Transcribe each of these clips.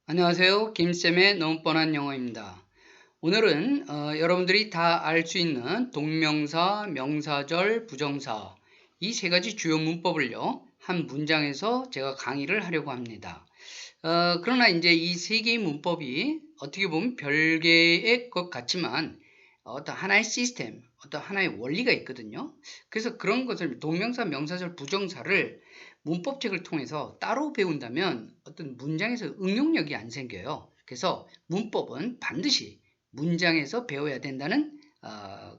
안녕하세요. 김쌤의 너무 뻔한 영어입니다. 오늘은 여러분들이 다 알 수 있는 동명사, 명사절, 부정사 이 세 가지 주요 문법을요. 한 문장에서 제가 강의를 하려고 합니다. 그러나 이제 이 세 개의 문법이 어떻게 보면 별개의 것 같지만 어떤 하나의 시스템, 어떤 하나의 원리가 있거든요. 그래서 그런 것을 동명사, 명사절, 부정사를 문법책을 통해서 따로 배운다면 어떤 문장에서 응용력이 안 생겨요. 그래서 문법은 반드시 문장에서 배워야 된다는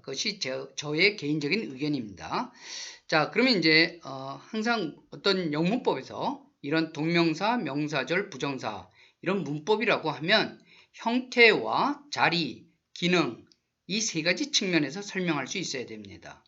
것이 저의 개인적인 의견입니다. 자, 그러면 이제 항상 어떤 영문법에서 이런 동명사, 명사절, 부정사 이런 문법이라고 하면 형태와 자리, 기능 이 세 가지 측면에서 설명할 수 있어야 됩니다.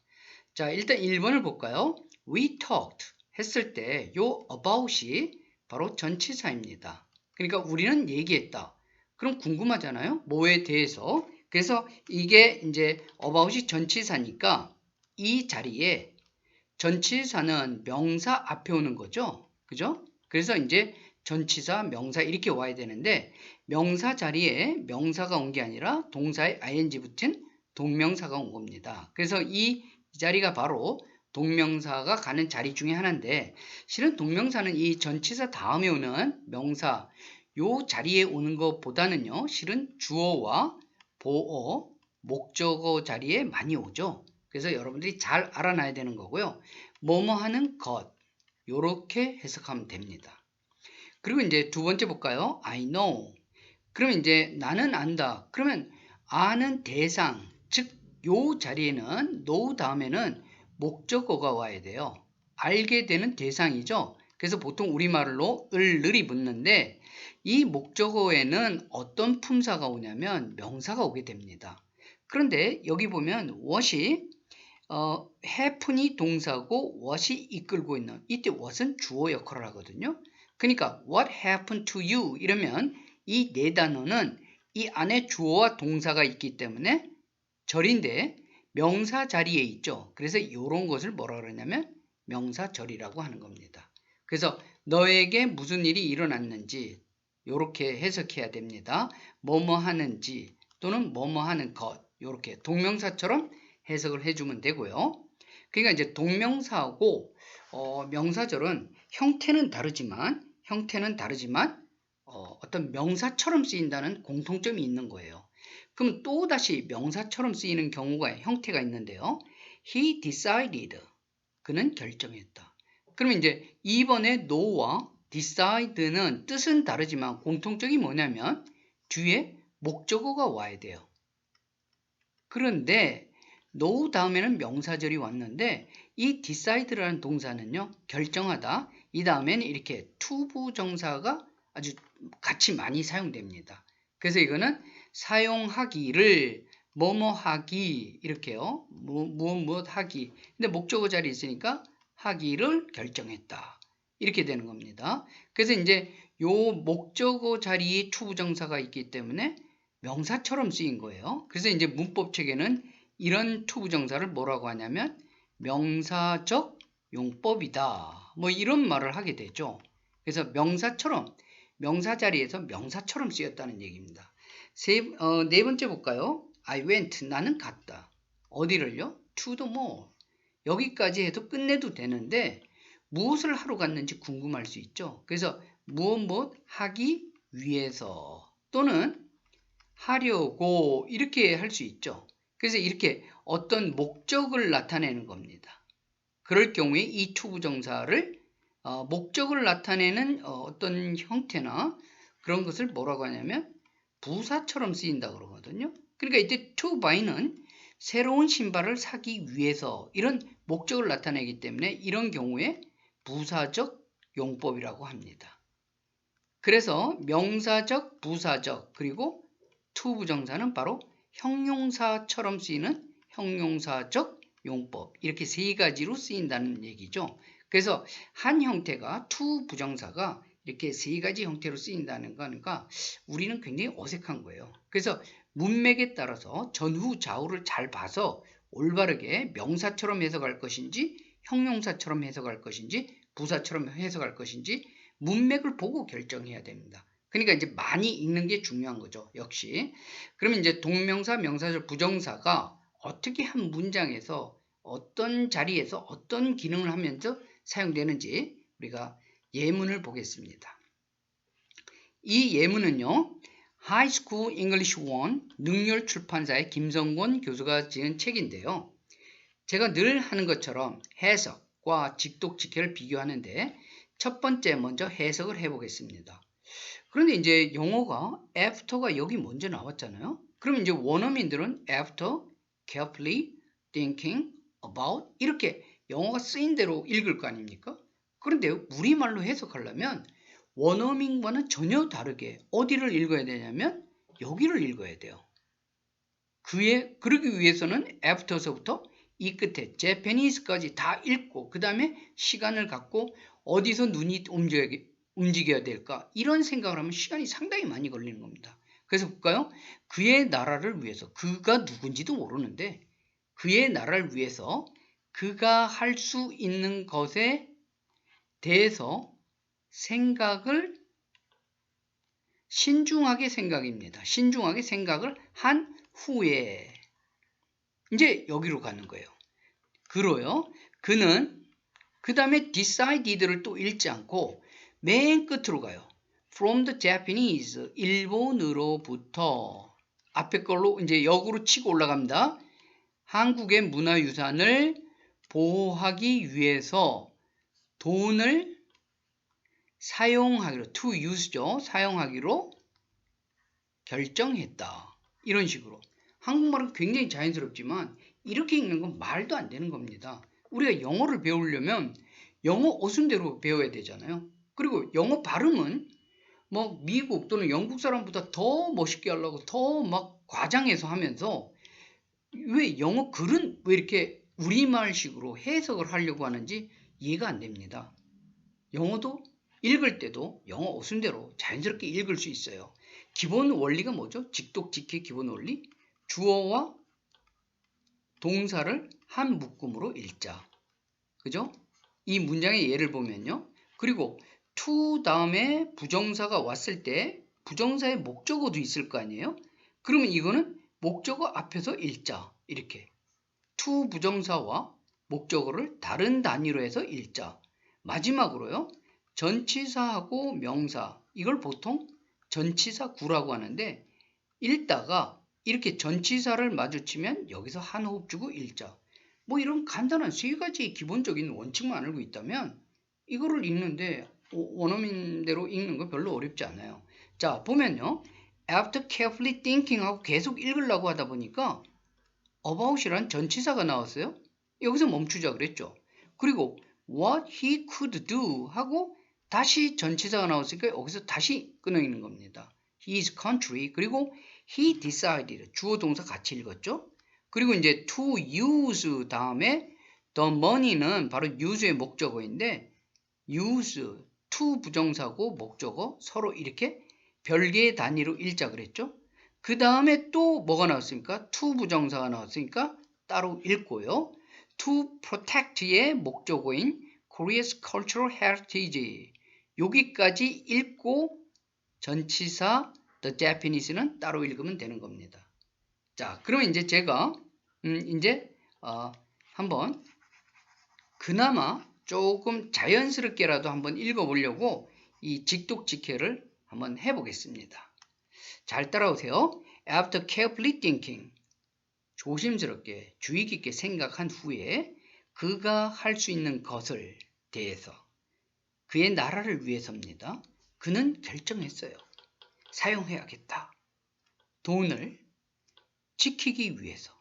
자, 일단 1번을 볼까요? We talked 했을 때 요 about이 바로 전치사입니다. 그러니까 우리는 얘기했다. 그럼 궁금하잖아요? 뭐에 대해서? 그래서 이게 이제 about이 전치사니까 이 자리에 전치사는 명사 앞에 오는 거죠. 그죠? 그래서 이제 전치사, 명사 이렇게 와야 되는데 명사 자리에 명사가 온 게 아니라 동사에 ing 붙은 동명사가 온 겁니다. 그래서 이 자리가 바로 동명사가 가는 자리 중에 하나인데 실은 동명사는 이 전치사 다음에 오는 명사 요 자리에 오는 것보다는요 실은 주어와 보어, 목적어 자리에 많이 오죠. 그래서 여러분들이 잘 알아놔야 되는 거고요. 뭐뭐 하는 것 요렇게 해석하면 됩니다. 그리고 이제 두 번째 볼까요? I know. 그러면 이제 나는 안다. 그러면 아는 대상, 즉 요 자리에는 know 다음에는 목적어가 와야 돼요. 알게 되는 대상이죠. 그래서 보통 우리말로 을이 붙는데 이 목적어에는 어떤 품사가 오냐면 명사가 오게 됩니다. 그런데 여기 보면 what이 happen이 동사고 what이 이끌고 있는 이때 what은 주어 역할을 하거든요. 그러니까 what happened to you 이러면 이 네 단어는 이 안에 주어와 동사가 있기 때문에 절인데 명사 자리에 있죠. 그래서 이런 것을 뭐라 그러냐면 명사절이라고 하는 겁니다. 그래서 너에게 무슨 일이 일어났는지 이렇게 해석해야 됩니다. 뭐뭐 하는지 또는 뭐뭐 하는 것 이렇게 동명사처럼 해석을 해주면 되고요. 그러니까 이제 동명사하고 명사절은 형태는 다르지만 어떤 명사처럼 쓰인다는 공통점이 있는 거예요. 그럼 또다시 명사처럼 쓰이는 경우가 형태가 있는데요. He decided. 그는 결정했다. 그러면 이제 2번의 no와 decide는 뜻은 다르지만 공통점이 뭐냐면 뒤에 목적어가 와야 돼요. 그런데 no 다음에는 명사절이 왔는데 이 decide라는 동사는요. 결정하다. 이 다음에는 이렇게 투부정사가 아주 같이 많이 사용됩니다. 그래서 이거는 사용하기를 뭐뭐 하기 이렇게요. 무엇 하기. 근데 목적어 자리에 있으니까 하기를 결정했다. 이렇게 되는 겁니다. 그래서 이제 요 목적어 자리에 투부정사가 있기 때문에 명사처럼 쓰인 거예요. 그래서 이제 문법책에는 이런 투부정사를 뭐라고 하냐면 명사적 용법이다. 뭐 이런 말을 하게 되죠. 그래서 명사처럼 명사 자리에서 명사처럼 쓰였다는 얘기입니다. 네 번째 볼까요? I went. 나는 갔다. 어디를요? To the mall. 여기까지 해도 끝내도 되는데 무엇을 하러 갔는지 궁금할 수 있죠. 그래서 무엇 하기 위해서 또는 하려고 이렇게 할 수 있죠. 그래서 이렇게 어떤 목적을 나타내는 겁니다. 그럴 경우에 이 투부정사를 목적을 나타내는 어떤 형태나 그런 것을 뭐라고 하냐면 부사처럼 쓰인다 그러거든요. 그러니까 이때 to buy는 새로운 신발을 사기 위해서 이런 목적을 나타내기 때문에 이런 경우에 부사적 용법이라고 합니다. 그래서 명사적, 부사적 그리고 to 부정사는 바로 형용사처럼 쓰이는 형용사적 용법 이렇게 세 가지로 쓰인다는 얘기죠. 그래서 한 형태가 to 부정사가 이렇게 세 가지 형태로 쓰인다는 거니까 우리는 굉장히 어색한 거예요. 그래서 문맥에 따라서 전후 좌우를 잘 봐서 올바르게 명사처럼 해석할 것인지 형용사처럼 해석할 것인지 부사처럼 해석할 것인지 문맥을 보고 결정해야 됩니다. 그러니까 이제 많이 읽는 게 중요한 거죠. 역시. 그러면 이제 동명사, 명사절, 부정사가 어떻게 한 문장에서 어떤 자리에서 어떤 기능을 하면서 사용되는지 우리가 예문을 보겠습니다. 이 예문은요. 하이스쿨 잉글리시 1 능률 출판사의 김성권 교수가 지은 책인데요. 제가 늘 하는 것처럼 해석과 직독직해를 비교하는데 첫 번째 먼저 해석을 해보겠습니다. 그런데 이제 영어가 after가 여기 먼저 나왔잖아요. 그럼 이제 원어민들은 after carefully thinking about 이렇게 영어가 쓰인 대로 읽을 거 아닙니까? 그런데 우리말로 해석하려면 원어민과는 전혀 다르게 어디를 읽어야 되냐면 여기를 읽어야 돼요. 그러기 위해서는 after서부터 이 끝에 Japanese까지 다 읽고 그 다음에 시간을 갖고 어디서 눈이 움직여야 될까 이런 생각을 하면 시간이 상당히 많이 걸리는 겁니다. 그래서 볼까요? 그의 나라를 위해서 그가 누군지도 모르는데 그의 나라를 위해서 그가 할 수 있는 것에 대해서 생각을 신중하게 생각을 한 후에 이제 여기로 가는 거예요. 그로요. 그는 그 다음에 decided를 또 읽지 않고 맨 끝으로 가요. From the Japanese, 일본으로부터 앞에 걸로 이제 역으로 치고 올라갑니다. 한국의 문화유산을 보호하기 위해서 돈을 사용하기로, to use죠. 사용하기로 결정했다. 이런 식으로. 한국말은 굉장히 자연스럽지만 이렇게 읽는 건 말도 안 되는 겁니다. 우리가 영어를 배우려면 영어 어순대로 배워야 되잖아요. 그리고 영어 발음은 뭐 미국 또는 영국 사람보다 더 멋있게 하려고 더 막 과장해서 하면서 왜 영어 글은 왜 이렇게 우리말식으로 해석을 하려고 하는지 이해가 안 됩니다. 영어도 읽을 때도 영어 어순대로 자연스럽게 읽을 수 있어요. 기본 원리가 뭐죠? 직독직해 기본 원리. 주어와 동사를 한 묶음으로 읽자. 그죠? 이 문장의 예를 보면요. 그리고 to 다음에 부정사가 왔을 때 부정사의 목적어도 있을 거 아니에요? 그러면 이거는 목적어 앞에서 읽자. 이렇게. to 부정사와 목적어를 다른 단위로 해서 읽자. 마지막으로요. 전치사하고 명사. 이걸 보통 전치사 구라고 하는데 읽다가 이렇게 전치사를 마주치면 여기서 한 호흡 주고 읽자. 뭐 이런 간단한 세 가지 기본적인 원칙만 알고 있다면 이거를 읽는데 원어민대로 읽는 거 별로 어렵지 않아요. 자, 보면요. After carefully thinking 하고 계속 읽으려고 하다 보니까 about이란 전치사가 나왔어요. 여기서 멈추자 그랬죠. 그리고 what he could do 하고 다시 전치사가 나왔으니까 여기서 다시 끊어있는 겁니다. his country 그리고 he decided 주어 동사 같이 읽었죠. 그리고 이제 to use 다음에 the money는 바로 use의 목적어인데 use, to 부정사고 목적어 서로 이렇게 별개의 단위로 읽자 그랬죠. 그 다음에 또 뭐가 나왔습니까? to 부정사가 나왔으니까 따로 읽고요. to protect의 목적어인 Korea's cultural heritage 여기까지 읽고 전치사 the Japanese는 따로 읽으면 되는 겁니다. 자, 그러면 이제 제가 이제 한번 그나마 조금 자연스럽게라도 한번 읽어보려고 이 직독직해를 한번 해보겠습니다. 잘 따라오세요. After carefully thinking 조심스럽게 주의 깊게 생각한 후에 그가 할 수 있는 것을 대해서 그의 나라를 위해서입니다. 그는 결정했어요. 사용해야겠다. 돈을 지키기 위해서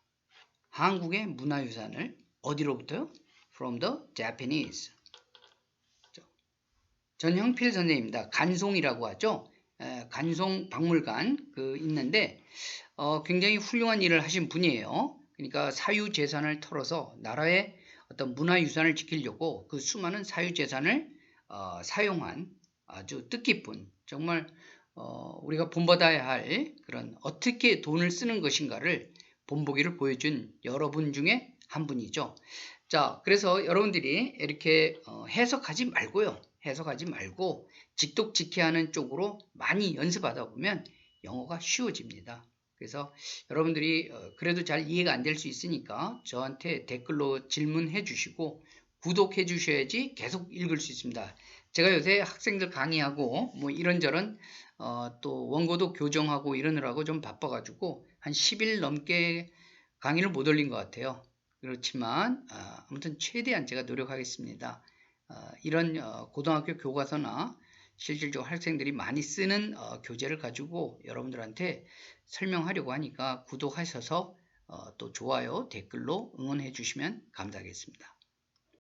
한국의 문화유산을 어디로부터요? From the Japanese. 전형필 선생님입니다. 간송이라고 하죠. 간송 박물관 있는데 굉장히 훌륭한 일을 하신 분이에요. 그러니까 사유재산을 털어서 나라의 어떤 문화유산을 지키려고 그 수많은 사유재산을 사용한 아주 뜻깊은 정말 우리가 본받아야 할 그런 어떻게 돈을 쓰는 것인가를 본보기를 보여준 여러분 중에 한 분이죠. 자, 그래서 여러분들이 이렇게 해석하지 말고요. 해석하지 말고 직독직해하는 쪽으로 많이 연습하다 보면 영어가 쉬워집니다. 그래서 여러분들이 그래도 잘 이해가 안 될 수 있으니까 저한테 댓글로 질문해 주시고 구독해 주셔야지 계속 읽을 수 있습니다. 제가 요새 학생들 강의하고 뭐 이런저런 또 원고도 교정하고 이러느라고 좀 바빠가지고 한 10일 넘게 강의를 못 올린 것 같아요. 그렇지만 아무튼 최대한 제가 노력하겠습니다. 이런 고등학교 교과서나 실질적으로 학생들이 많이 쓰는 교재를 가지고 여러분들한테 설명하려고 하니까 구독하셔서 또 좋아요, 댓글로 응원해 주시면 감사하겠습니다.